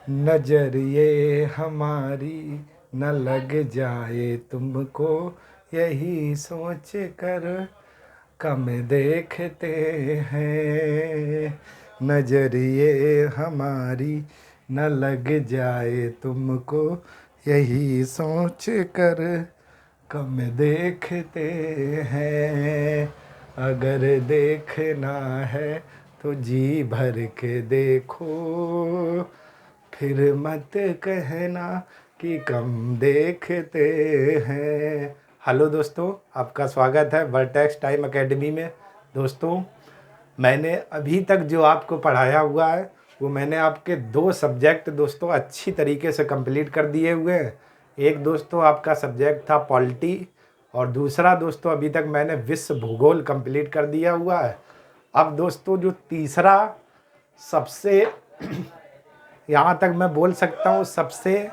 नजर ये हमारी न लग जाए तुमको, यही सोच कर कम देखते हैं। नजर ये हमारी न लग जाए तुमको, यही सोच कर कम देखते हैं। अगर देखना है तो जी भर के देखो, फिर मत कहना कि कम देखते हैं। हेलो दोस्तों, आपका स्वागत है वर्टेक्स टाइम एकेडमी में। दोस्तों, मैंने अभी तक जो आपको पढ़ाया हुआ है वो मैंने आपके 2 सब्जेक्ट दोस्तों अच्छी तरीके से कंप्लीट कर दिए हुए हैं। एक दोस्तों आपका सब्जेक्ट था पॉलिटी, और दूसरा दोस्तों अभी तक मैंने विश्व भूगोल कंप्लीट कर दिया हुआ है। अब दोस्तों जो तीसरा सबसे यहाँ तक मैं बोल सकता हूँ सबसे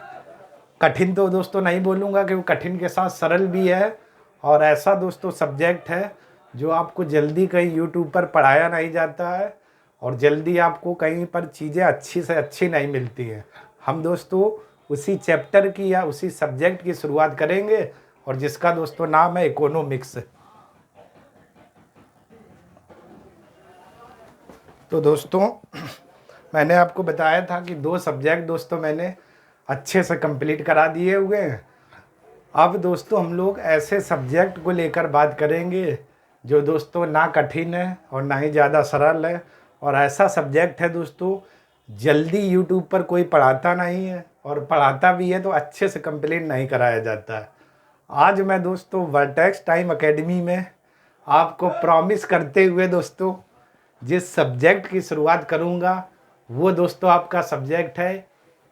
कठिन, तो दोस्तों नहीं बोलूँगा कि वो कठिन के साथ सरल भी है, और ऐसा दोस्तों सब्जेक्ट है जो आपको जल्दी कहीं यूट्यूब पर पढ़ाया नहीं जाता है, और जल्दी आपको कहीं पर चीज़ें अच्छी से अच्छी नहीं मिलती हैं। हम दोस्तों उसी चैप्टर की या उसी सब्जेक्ट की शुरुआत करेंगे, और जिसका दोस्तों नाम है इकोनॉमिक्स। तो दोस्तों मैंने आपको बताया था कि 2 सब्जेक्ट दोस्तों मैंने अच्छे से कंप्लीट करा दिए हुए हैं। अब दोस्तों हम लोग ऐसे सब्जेक्ट को लेकर बात करेंगे जो दोस्तों ना कठिन है और ना ही ज़्यादा सरल है, और ऐसा सब्जेक्ट है दोस्तों जल्दी यूट्यूब पर कोई पढ़ाता नहीं है, और पढ़ाता भी है तो अच्छे से कंप्लीट नहीं कराया जाता है। आज मैं दोस्तों वर्टेक्स टाइम एकेडमी में आपको प्रॉमिस करते हुए दोस्तों जिस सब्जेक्ट की शुरुआत करूंगा वो दोस्तों आपका सब्जेक्ट है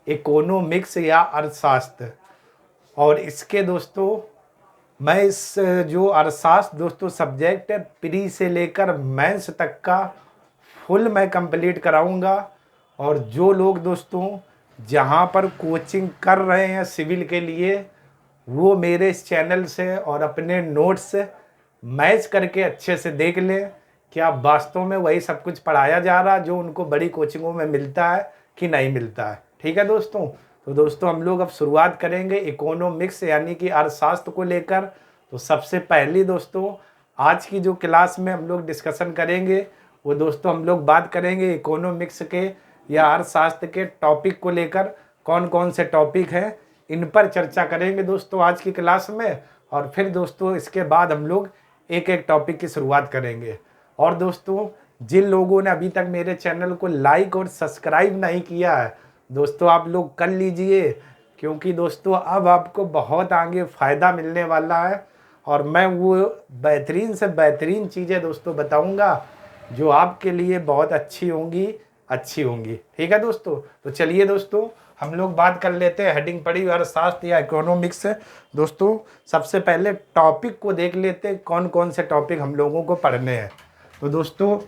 इकोनॉमिक्स या अर्थशास्त्र। और इसके दोस्तों मैं इस जो अर्थशास्त्र दोस्तों सब्जेक्ट है प्री से लेकर मेंस तक का फुल मैं कंप्लीट कराऊंगा। और जो लोग दोस्तों जहां पर कोचिंग कर रहे हैं सिविल के लिए, वो मेरे इस चैनल से और अपने नोट्स मैच करके अच्छे से देख लें कि आप वास्तव में वही सब कुछ पढ़ाया जा रहा जो उनको बड़ी कोचिंगों में मिलता है कि नहीं मिलता है। ठीक है दोस्तों, तो दोस्तों हम लोग अब शुरुआत करेंगे इकोनॉमिक्स यानी कि अर्थशास्त्र को लेकर। तो सबसे पहली दोस्तों आज की जो क्लास में हम लोग डिस्कशन करेंगे वो दोस्तों हम लोग बात करेंगे इकोनॉमिक्स के या अर्थशास्त्र के टॉपिक को लेकर। कौन कौन से टॉपिक हैं इन पर चर्चा करेंगे दोस्तों आज की क्लास में, और फिर दोस्तों इसके बाद हम लोग एक एक टॉपिक की शुरुआत करेंगे। और दोस्तों जिन लोगों ने अभी तक मेरे चैनल को लाइक और सब्सक्राइब नहीं किया है दोस्तों आप लोग कर लीजिए, क्योंकि दोस्तों अब आपको बहुत आगे फ़ायदा मिलने वाला है, और मैं वो बेहतरीन से बेहतरीन चीज़ें दोस्तों बताऊंगा जो आपके लिए बहुत अच्छी होंगी। ठीक है दोस्तों, तो चलिए दोस्तों हम लोग बात कर लेते हैं। हेडिंग पड़ी अर्थशास्त्र या इकोनॉमिक्स से दोस्तों सबसे पहले टॉपिक को देख लेते हैं कौन कौन से टॉपिक हम लोगों को पढ़ने हैं। तो दोस्तों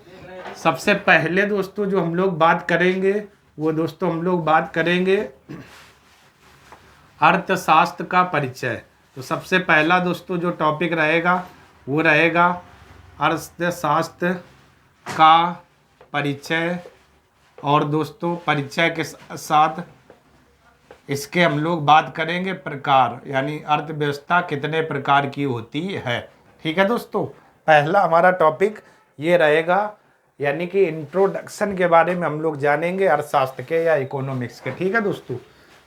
सबसे पहले दोस्तों जो हम लोग बात करेंगे वो दोस्तों हम लोग बात करेंगे अर्थशास्त्र का परिचय। तो सबसे पहला दोस्तों जो टॉपिक रहेगा वो रहेगा अर्थशास्त्र का परिचय। और दोस्तों परिचय के साथ इसके हम लोग बात करेंगे प्रकार, यानी अर्थव्यवस्था कितने प्रकार की होती है। ठीक है दोस्तों, पहला हमारा टॉपिक ये रहेगा, यानी कि इंट्रोडक्शन के बारे में हम लोग जानेंगे अर्थशास्त्र के या इकोनॉमिक्स के। ठीक है दोस्तों,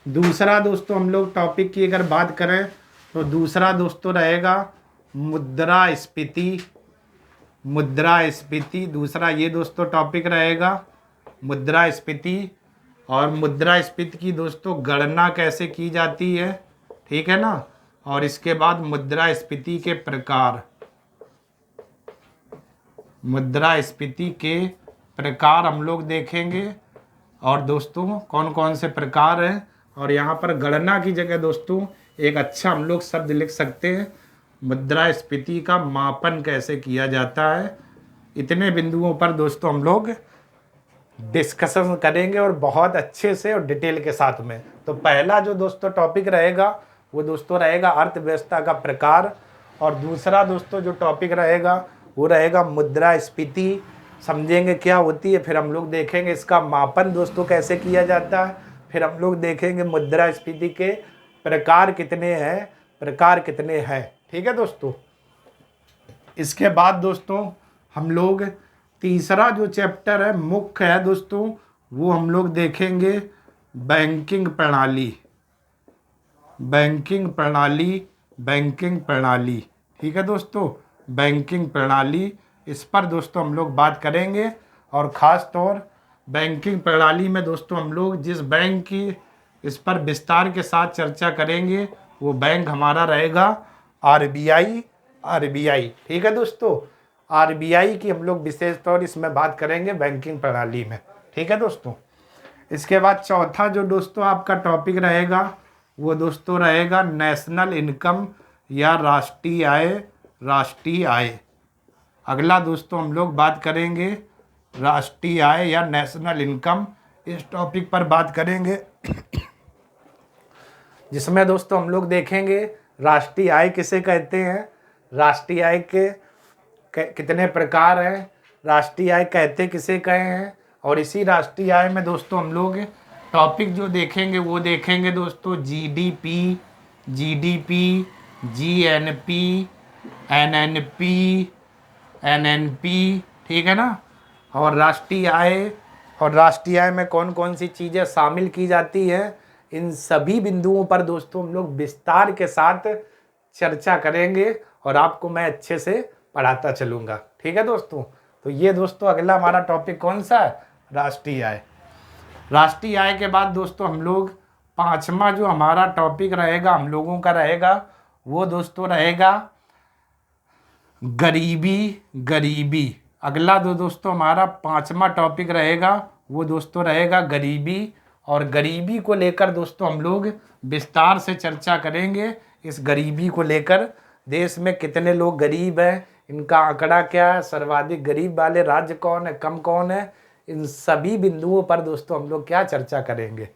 दूसरा दोस्तों हम लोग टॉपिक की अगर बात करें तो दूसरा दोस्तों रहेगा मुद्रास्फीति। दूसरा ये दोस्तों टॉपिक रहेगा मुद्रास्फीति, और मुद्रास्फीति की दोस्तों गणना कैसे की जाती है। ठीक है ना, और इसके बाद मुद्रास्फीति के प्रकार हम लोग देखेंगे, और दोस्तों कौन कौन से प्रकार हैं। और यहाँ पर गणना की जगह दोस्तों एक अच्छा हम लोग शब्द लिख सकते हैं, मुद्रास्फीति का मापन कैसे किया जाता है। इतने बिंदुओं पर दोस्तों हम लोग डिस्कशन करेंगे और बहुत अच्छे से और डिटेल के साथ में। तो पहला जो दोस्तों टॉपिक रहेगा वो दोस्तों रहेगा अर्थव्यवस्था का प्रकार, और दूसरा दोस्तों जो टॉपिक रहेगा वो रहेगा मुद्रास्फीति। समझेंगे क्या होती है, फिर हम लोग देखेंगे इसका मापन दोस्तों कैसे किया जाता है, फिर हम लोग देखेंगे मुद्रास्फीति के प्रकार कितने हैं, ठीक है दोस्तों। इसके बाद दोस्तों हम लोग तीसरा जो चैप्टर है मुख्य है दोस्तों, वो हम लोग देखेंगे बैंकिंग प्रणाली, ठीक है दोस्तों, बैंकिंग प्रणाली। इस पर दोस्तों हम लोग बात करेंगे, और ख़ास तौर बैंकिंग प्रणाली में दोस्तों हम लोग जिस बैंक की इस पर विस्तार के साथ चर्चा करेंगे वो बैंक हमारा रहेगा आरबीआई, ठीक है दोस्तों। आरबीआई की हम लोग विशेष तौर इसमें बात करेंगे बैंकिंग प्रणाली में, ठीक है दोस्तों। इसके बाद चौथा जो दोस्तों आपका टॉपिक रहेगा वो दोस्तों रहेगा नेशनल इनकम या राष्ट्रीय आय। अगला दोस्तों हम लोग बात करेंगे राष्ट्रीय आय या नेशनल इनकम, इस टॉपिक पर बात करेंगे जिसमें दोस्तों हम लोग देखेंगे राष्ट्रीय आय किसे कहते हैं, राष्ट्रीय आय के कितने प्रकार हैं, राष्ट्रीय आय कहते किसे कहे हैं। और इसी राष्ट्रीय आय में दोस्तों हम लोग टॉपिक जो देखेंगे वो देखेंगे दोस्तों जीडीपी, जीएनपी, एनएनपी, ठीक है ना। और राष्ट्रीय आय में कौन कौन सी चीज़ें शामिल की जाती हैं, इन सभी बिंदुओं पर दोस्तों हम लोग विस्तार के साथ चर्चा करेंगे और आपको मैं अच्छे से पढ़ाता चलूँगा, ठीक है दोस्तों। तो ये दोस्तों अगला हमारा टॉपिक कौन सा है, राष्ट्रीय आय। राष्ट्रीय आय के बाद दोस्तों हम लोग पांचवा जो हमारा टॉपिक रहेगा हम लोगों का रहेगा वो दोस्तों रहेगा गरीबी। अगला दोस्तों हमारा पांचवा टॉपिक रहेगा वो दोस्तों रहेगा गरीबी। और गरीबी को लेकर दोस्तों हम लोग विस्तार से चर्चा करेंगे। इस गरीबी को लेकर देश में कितने लोग गरीब हैं, इनका आंकड़ा क्या है, सर्वाधिक गरीब वाले राज्य कौन है, कम कौन है, इन सभी बिंदुओं पर दोस्तों हम लोग क्या चर्चा करेंगे।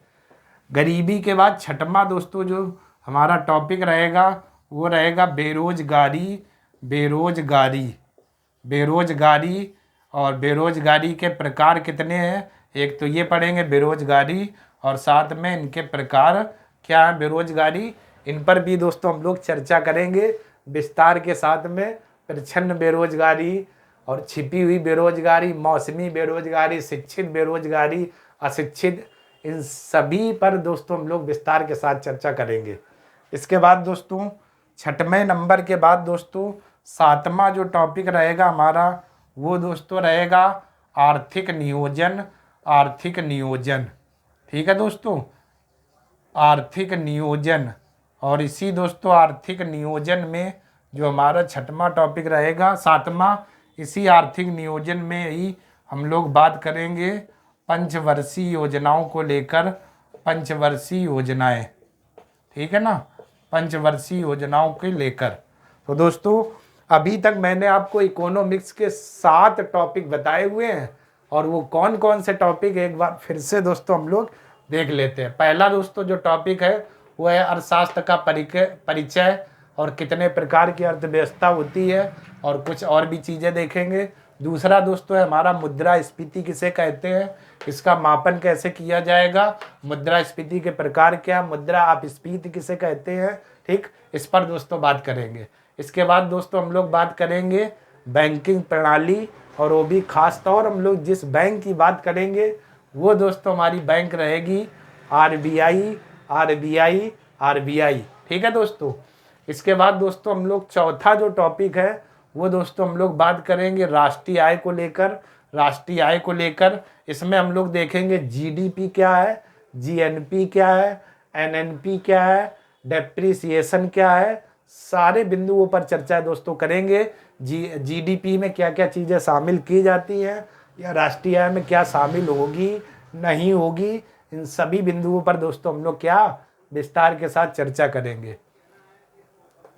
गरीबी के बाद छठवां दोस्तों जो हमारा टॉपिक रहेगा वो रहेगा बेरोजगारी। और बेरोजगारी के प्रकार कितने हैं, एक तो ये पढ़ेंगे बेरोजगारी और साथ में इनके प्रकार क्या है बेरोजगारी, इन पर भी दोस्तों हम लोग चर्चा करेंगे विस्तार के साथ में। प्रच्छन्न बेरोजगारी और छिपी हुई बेरोजगारी, मौसमी बेरोजगारी, शिक्षित बेरोजगारी, अशिक्षित, इन सभी पर दोस्तों हम लोग विस्तार के साथ चर्चा करेंगे। इसके बाद दोस्तों छठवें नंबर के बाद दोस्तों सातवां जो टॉपिक रहेगा हमारा वो दोस्तों रहेगा आर्थिक नियोजन, ठीक है दोस्तों, आर्थिक नियोजन। और इसी दोस्तों आर्थिक नियोजन में जो हमारा छठवां टॉपिक रहेगा सातवां, इसी आर्थिक नियोजन में ही हम लोग बात करेंगे पंचवर्षीय योजनाओं को लेकर, पंचवर्षीय योजनाएं, ठीक है ना, पंचवर्षीय योजनाओं को लेकर। तो दोस्तों अभी तक मैंने आपको इकोनॉमिक्स के 7 टॉपिक बताए हुए हैं और वो कौन कौन से टॉपिक एक बार फिर से दोस्तों हम लोग देख लेते हैं। पहला दोस्तों जो टॉपिक है वो है अर्थशास्त्र का परिचय और कितने प्रकार की अर्थव्यवस्था होती है और कुछ और भी चीज़ें देखेंगे। दूसरा दोस्तों है हमारा मुद्रास्फीति किसे कहते हैं, इसका मापन कैसे किया जाएगा, मुद्रास्फीति के प्रकार क्या, मुद्रा अपस्फीति किसे कहते हैं, ठीक, इस पर दोस्तों बात करेंगे। इसके बाद दोस्तों हम लोग बात करेंगे बैंकिंग प्रणाली और वो भी खास तौर हम लोग जिस बैंक की बात करेंगे वो दोस्तों हमारी बैंक रहेगी आरबीआई, ठीक है दोस्तों। इसके बाद दोस्तों हम लोग चौथा जो टॉपिक है वो दोस्तों हम लोग बात करेंगे राष्ट्रीय आय को लेकर। इसमें हम लोग देखेंगे जीडीपी क्या है, जीएनपी क्या है, एनएनपी क्या है, डेप्रिसिएशन क्या है, सारे बिंदुओं पर चर्चा दोस्तों करेंगे। जीडीपी में क्या क्या चीज़ें शामिल की जाती हैं या राष्ट्रीय आय में क्या शामिल होगी नहीं होगी, इन सभी बिंदुओं पर दोस्तों हम लोग क्या विस्तार के साथ चर्चा करेंगे।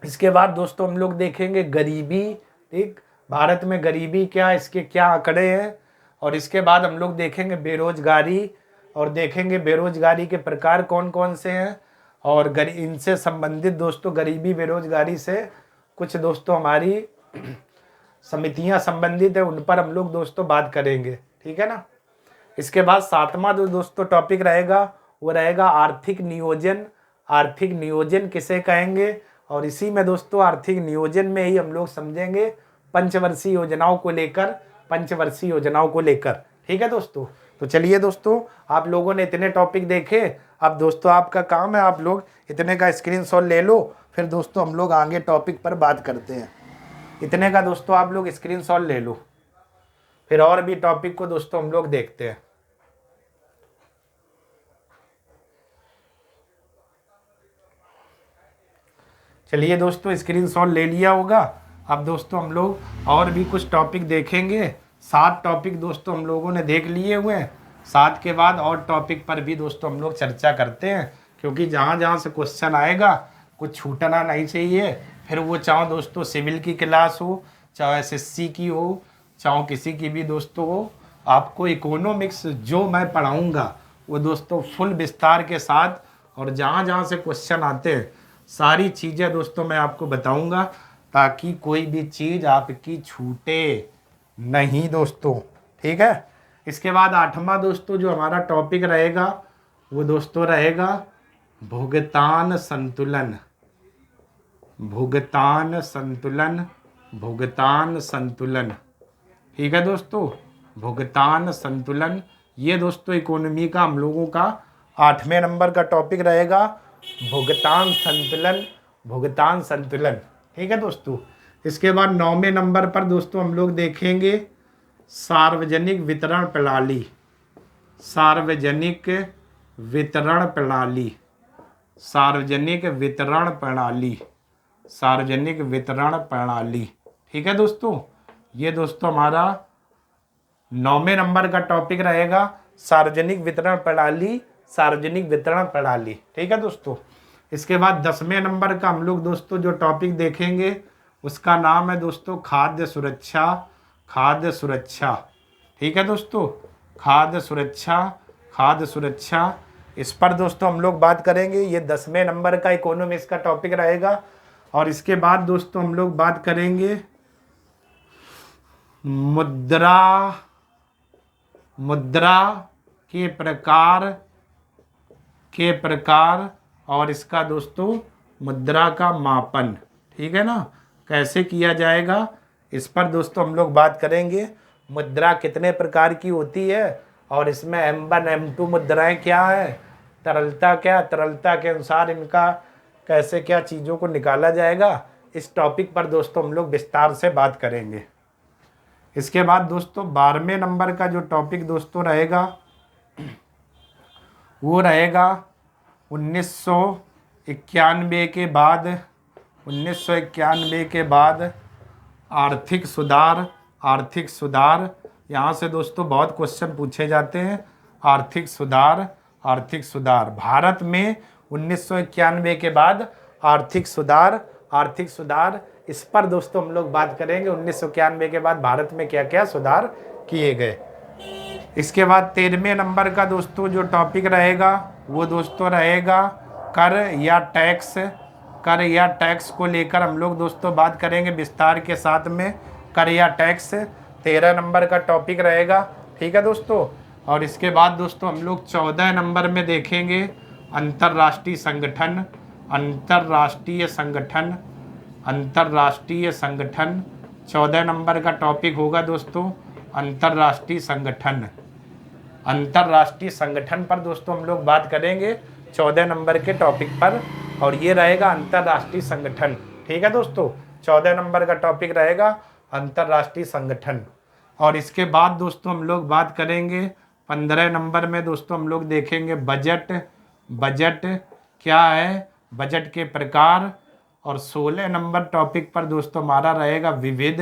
इसके बाद दोस्तों हम लोग देखेंगे गरीबी, ठीक, भारत में गरीबी क्या, इसके क्या आंकड़े हैं। और इसके बाद हम लोग देखेंगे बेरोजगारी और देखेंगे बेरोजगारी के प्रकार कौन कौन से हैं और इनसे संबंधित दोस्तों गरीबी बेरोजगारी से कुछ दोस्तों हमारी समितियां संबंधित है उन पर हम लोग दोस्तों बात करेंगे, ठीक है ना। इसके बाद सातवां जो दोस्तों टॉपिक रहेगा वो रहेगा आर्थिक नियोजन। आर्थिक नियोजन किसे कहेंगे, और इसी में दोस्तों आर्थिक नियोजन में ही हम लोग समझेंगे पंचवर्षीय योजनाओं को लेकर, पंचवर्षीय योजनाओं को लेकर। ठीक है दोस्तों, तो चलिए दोस्तों, आप लोगों ने इतने टॉपिक देखे। अब दोस्तों आपका काम है, आप लोग इतने का स्क्रीनशॉट ले लो, फिर दोस्तों हम लोग आगे टॉपिक पर बात करते हैं। इतने का दोस्तों आप लोग स्क्रीनशॉट ले लो, फिर और भी टॉपिक को दोस्तों हम लोग देखते हैं। चलिए दोस्तों, स्क्रीनशॉट ले लिया होगा। अब दोस्तों हम लोग और भी कुछ टॉपिक देखेंगे। 7 टॉपिक दोस्तों हम लोगों ने देख लिए हुए हैं। 7 के बाद और टॉपिक पर भी दोस्तों हम लोग चर्चा करते हैं, क्योंकि जहाँ जहाँ से क्वेश्चन आएगा कुछ छूटना नहीं चाहिए। फिर वो चाहे दोस्तों सिविल की क्लास हो, चाहे एसएससी की हो, चाहे किसी की भी दोस्तों हो, आपको इकोनॉमिक्स जो मैं पढ़ाऊँगा वो दोस्तों फुल विस्तार के साथ, और जहाँ जहाँ से क्वेश्चन आते हैं सारी चीज़ें दोस्तों मैं आपको बताऊंगा, ताकि कोई भी चीज़ आपकी छूटे नहीं दोस्तों। ठीक है, इसके बाद 8वां दोस्तों जो हमारा टॉपिक रहेगा वो दोस्तों रहेगा भुगतान संतुलन। भुगतान संतुलन, भुगतान संतुलन। ठीक है दोस्तों, भुगतान संतुलन, ये दोस्तों इकोनॉमी का हम लोगों का 8वें नंबर का टॉपिक रहेगा, भुगतान संतुलन, भुगतान संतुलन। ठीक है दोस्तों, इसके बाद 9वें नंबर पर दोस्तों हम लोग देखेंगे सार्वजनिक वितरण प्रणाली। सार्वजनिक वितरण प्रणाली, सार्वजनिक वितरण प्रणाली, सार्वजनिक वितरण प्रणाली। ठीक है दोस्तों, ये दोस्तों हमारा 9वें नंबर का टॉपिक रहेगा, सार्वजनिक वितरण प्रणाली, सार्वजनिक वितरण प्रणाली। ठीक है दोस्तों, इसके बाद 10वें नंबर का हम लोग दोस्तों जो टॉपिक देखेंगे उसका नाम है दोस्तों खाद्य सुरक्षा। खाद्य सुरक्षा, ठीक है दोस्तों, खाद्य सुरक्षा, खाद्य सुरक्षा, इस पर दोस्तों हम लोग बात करेंगे। ये 10वें नंबर का इकोनॉमिक्स का टॉपिक रहेगा। और इसके बाद दोस्तों हम लोग बात करेंगे मुद्रा, मुद्रा के प्रकार, के प्रकार और इसका दोस्तों मुद्रा का मापन। ठीक है ना, कैसे किया जाएगा इस पर दोस्तों हम लोग बात करेंगे। मुद्रा कितने प्रकार की होती है और इसमें M1 M2 मुद्राएं क्या है, तरलता क्या, तरलता के अनुसार इनका कैसे क्या चीज़ों को निकाला जाएगा, इस टॉपिक पर दोस्तों हम लोग विस्तार से बात करेंगे। इसके बाद दोस्तों 12वें नंबर का जो टॉपिक दोस्तों रहेगा वो रहेगा 1991 के बाद, 1991 के बाद आर्थिक सुधार। आर्थिक सुधार, यहाँ से दोस्तों बहुत क्वेश्चन पूछे जाते हैं। आर्थिक सुधार, आर्थिक सुधार, भारत में 1991 के बाद आर्थिक सुधार, आर्थिक सुधार, इस पर दोस्तों हम लोग बात करेंगे। 1991 के बाद भारत में क्या क्या सुधार किए गए। इसके बाद 13वें नंबर का दोस्तों जो टॉपिक रहेगा वो दोस्तों रहेगा कर या टैक्स। कर या टैक्स को लेकर हम लोग दोस्तों बात करेंगे विस्तार के साथ में। कर या टैक्स 13 नंबर का टॉपिक रहेगा। ठीक है दोस्तों, और इसके बाद दोस्तों हम लोग 14 नंबर में देखेंगे अंतर्राष्ट्रीय संगठन। अंतर्राष्ट्रीय संगठन, अंतर्राष्ट्रीय संगठन 14 नंबर का टॉपिक होगा दोस्तों अंतर्राष्ट्रीय संगठन। अंतर्राष्ट्रीय संगठन पर दोस्तों हम लोग बात करेंगे 14 नंबर के टॉपिक पर, और ये रहेगा अंतर्राष्ट्रीय संगठन। ठीक है दोस्तों, 14 नंबर का टॉपिक रहेगा अंतर्राष्ट्रीय संगठन। और इसके बाद दोस्तों हम लोग बात करेंगे 15 नंबर में दोस्तों हम लोग देखेंगे बजट। बजट क्या है, बजट के प्रकार। और 16 नंबर टॉपिक पर दोस्तों हमारा रहेगा विविध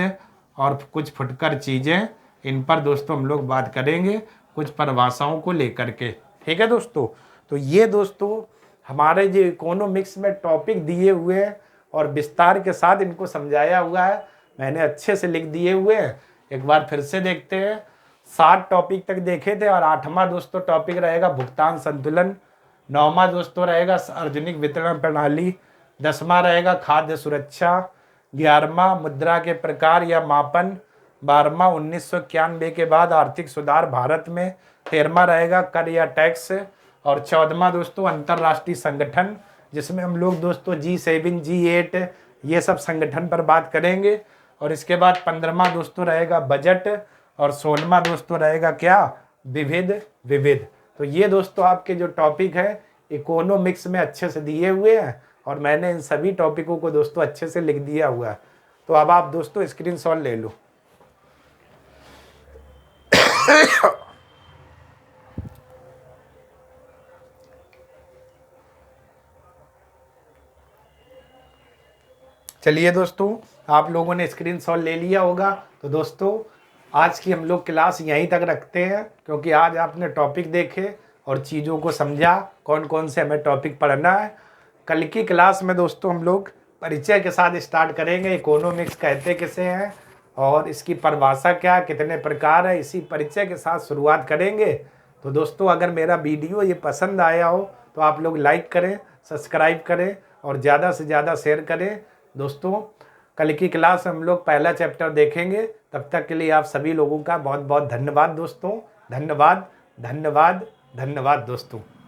और कुछ फुटकर चीज़ें, इन पर दोस्तों हम लोग बात करेंगे कुछ परिभाषाओं को लेकर के। ठीक है दोस्तों, तो ये दोस्तों हमारे जो इकोनॉमिक्स में टॉपिक दिए हुए हैं और विस्तार के साथ इनको समझाया हुआ है, मैंने अच्छे से लिख दिए हुए हैं। एक बार फिर से देखते हैं। 7 टॉपिक तक देखे थे और 8वां दोस्तों टॉपिक रहेगा भुगतान संतुलन। 9वां दोस्तों रहेगा सार्वजनिक वितरण प्रणाली। 10वां रहेगा खाद्य सुरक्षा। 11वां मुद्रा के प्रकार या मापन। 12वां 1991 के बाद आर्थिक सुधार भारत में। 13वां रहेगा कर या टैक्स। और 14वां दोस्तों अंतर्राष्ट्रीय संगठन, जिसमें हम लोग दोस्तों G7 G8 ये सब संगठन पर बात करेंगे। और इसके बाद 15वां दोस्तों रहेगा बजट, और 16वां दोस्तों रहेगा क्या, विविध विविध। तो ये दोस्तों आपके जो टॉपिक है इकोनॉमिक्स में अच्छे से दिए हुए हैं, और मैंने इन सभी टॉपिकों को दोस्तों अच्छे से लिख दिया हुआ है। तो अब आप दोस्तों स्क्रीनशॉट ले लो। चलिए दोस्तों, आप लोगों ने स्क्रीनशॉट ले लिया होगा। तो दोस्तों आज की हम लोग क्लास यहीं तक रखते हैं, क्योंकि आज आपने टॉपिक देखे और चीज़ों को समझा कौन कौन से हमें टॉपिक पढ़ना है। कल की क्लास में दोस्तों हम लोग परिचय के साथ स्टार्ट करेंगे, इकोनॉमिक्स कहते किसे हैं और इसकी परिभाषा क्या, कितने प्रकार है, इसी परिचय के साथ शुरुआत करेंगे। तो दोस्तों अगर मेरा वीडियो ये पसंद आया हो तो आप लोग लाइक करें, सब्सक्राइब करें और ज़्यादा से ज़्यादा शेयर करें। दोस्तों कल की क्लास हम लोग पहला चैप्टर देखेंगे। तब तक के लिए आप सभी लोगों का बहुत बहुत धन्यवाद दोस्तों। धन्यवाद धन्यवाद धन्यवाद दोस्तों।